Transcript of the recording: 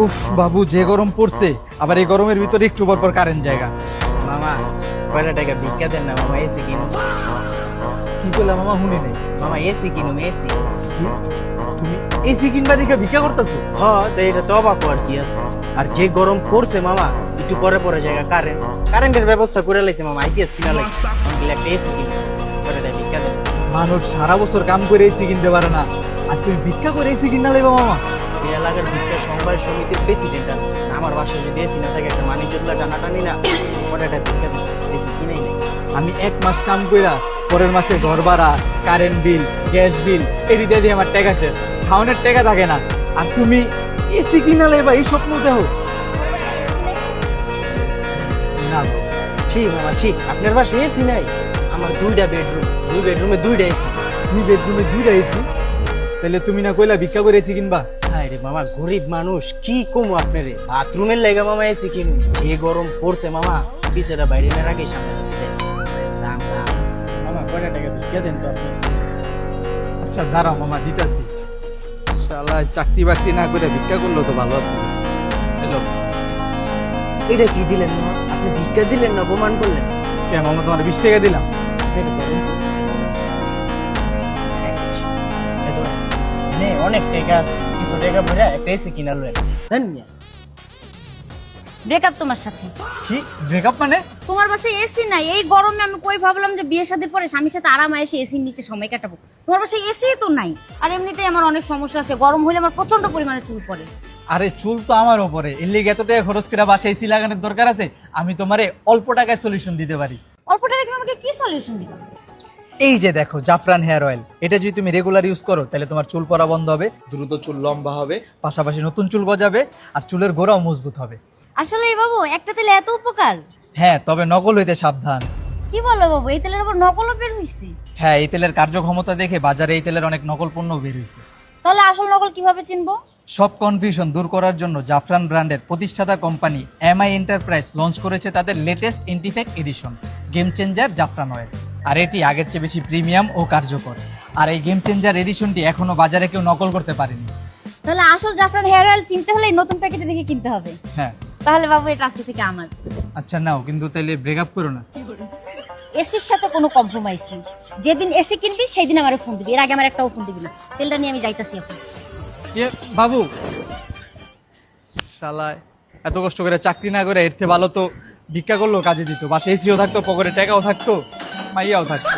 উফ বাবু, যে গরম পড়ছে, আবার এই গরমের ভিতরে একটু পর পর কারেন্ট জায়গা। মামা কয়টা টাকা ভিক্ষা দেন না মামা, এসি কিনুম। কি করলাম মামা, শুনি নেই। মামা এসি কিনুম, এসি। তুমি এসি কিনবা দিকে ভিক্ষা করতেছো? হ্যাঁ তো এটা তো অবাক হওয়ার কি আছে। আর যে গরম পড়ছে মামা, একটু পরে পরে জায়গা কারেন্টের ব্যবস্থা করে লাইছে মামা, আইপিএস কিনা লাইছে। একটা এসি কিনুম, কয়টা টাকা ভিক্ষা দেন। মানুষ সারা বছর কাম করে এসি কিনতে পারে না, আর তুমি ভিক্ষা করে এসি কিনা লাগবে মামা? এই এলাকার ভিক্ষা সমবায় সমিতির প্রেসিডেন্ট আমি। আমার বাসায় যদি এসি না থাকে, একটা মানি চোদলা টানাটানি না, কয়টা টাকা ভিক্ষা দেন, এসি কিনাই নাই। আমি এক মাস কাম কইরা পরের মাসে ঘর ভাড়া, কারেন্ট বিল, গ্যাস বিল এটি দিয়ে দিয়ে আমার টাকা শেষ, খাওয়ানোর টাকা থাকে না, আর তুমি এসি কিনা লাগবা এই স্বপ্ন দেখো না? ছি মামা ছি, আপনার বাসায় এসি নাই? আমার দুই বেডরুমে দুইটা এসি। তুমি বেডরুমে দুইটা এসি, তাহলে তুমি না কইলা ভিক্ষা করে এসি কিনবা? হায় রে মামা, গরিব মানুষ, কি কমু আপনারে, বাথরুমের লেগে মামা এসি কিনু। যে গরম পড়ছে মামা, বিছানা বাইরে না রাখে সামনে দাম দাম। মামা কয়টা টাকা ভিক্ষা দেন তো আপনি। আচ্ছা দাঁড়াও মামা, দিতাছি। শালা চাকরি বাকরি না করে ভিক্ষা করলেও তো ভালো আছে। হ্যালো, এটা কি দিলেন মামা? আপনি ভিক্ষা দিলেন না অপমান করলেন? কেন মামা, তোমার 20 টাকা দিলাম। এটা ধরেন তো। এই ধরেন। নে, অনেক টাকা আছে, কিছু টাকা ভরে একটা এসি কিনা লয়েন। দেন মিয়া। ব্রেকআপ তোমার সাথে। কি ব্রেকআপ মানে? তোমার বাসায় এসি নাই, এই গরমে আমি কই ভাবলাম যে বিয়ে শাদী পরে স্বামীর সাথে আরামে এসে এসির নিচে সময় কাটাবো। তোমার বাসায় এসি তো নাই, আর এমনিতেই আমার অনেক সমস্যা আছে, গরম হলে আমার প্রচন্ড পরিমাণে চুল পড়ে। আরে চুল তো আমার উপরে, এর লিগে এত টাকা খরচ করে বাসায় এসি লাগানোর দরকার আছে? আমি তোমারে অল্প টাকায় সলিউশন দিতে পারি। অল্প টাকা তুমি আমাকে কি সলিউশন দিবা? এই যে দেখো, জাফরান হেয়ার অয়েল, এটা যদি তুমি রেগুলার ইউজ করো তাহলে তোমার চুল পড়া বন্ধ হবে, দ্রুত চুল লম্বা হবে, পাশাপাশি নতুন চুল গজাবে, আর চুলের গোড়াও মজবুত হবে। আসলে বাবু, একটা তেলে এত উপকার? হ্যাঁ, তবে নকল হইতে সাবধান। কি বলো বাবু, এই তেলের আবার নকলও বের হইছে? হ্যাঁ, এই তেলের কার্যক্ষমতা দেখে বাজারে এই তেলের অনেক নকল পণ্য বের হয়েছে। তাহলে আসল নকল কিভাবে চিনবো? সব কনফিউশন দূর করার জন্য জাফরান ব্র্যান্ডের প্রতিষ্ঠাতা কোম্পানি এমআই এন্টারপ্রাইজ লঞ্চ করেছে তাদের লেটেস্ট এন্টিফেক্ট এডিশন গেম চেঞ্জার জাফরান অয়েল। আর এটি আগের চেয়ে বেশি প্রিমিয়াম ও কার্যকর। আর এই গেম চেঞ্জার এডিশনটি এখনো বাজারে কেউ নকল করতে পারেনি। তাহলে আসল জাফরান হেয়ার অয়েল চিনতে হলে এই নতুন প্যাকেটে দেখে কিনতে হবে। হ্যাঁ। তাহলে বাবু, এটা আজকে থেকে আমার। আচ্ছা নাও, কিন্তু তাহলে ব্রেকআপ করো না। এসির সাথে কোনো কম্প্রোমাইজ নেই। যেদিন এসি কিনবি সেই দিন আমারে ফোন দিবি, এর আগে আমার একটাও ফোন দিবি না। তেলটা নিয়ে আমি যাইতাছি এখন। বাবু, শালায় এত কষ্ট করে চাকরি না করে এর থেকে ভালো তো ভিক্ষা করলো কাজে দিত, বাসায় এসিও থাকতো, পকেটে টাকাও থাকতো, মাইয়াও থাকতো।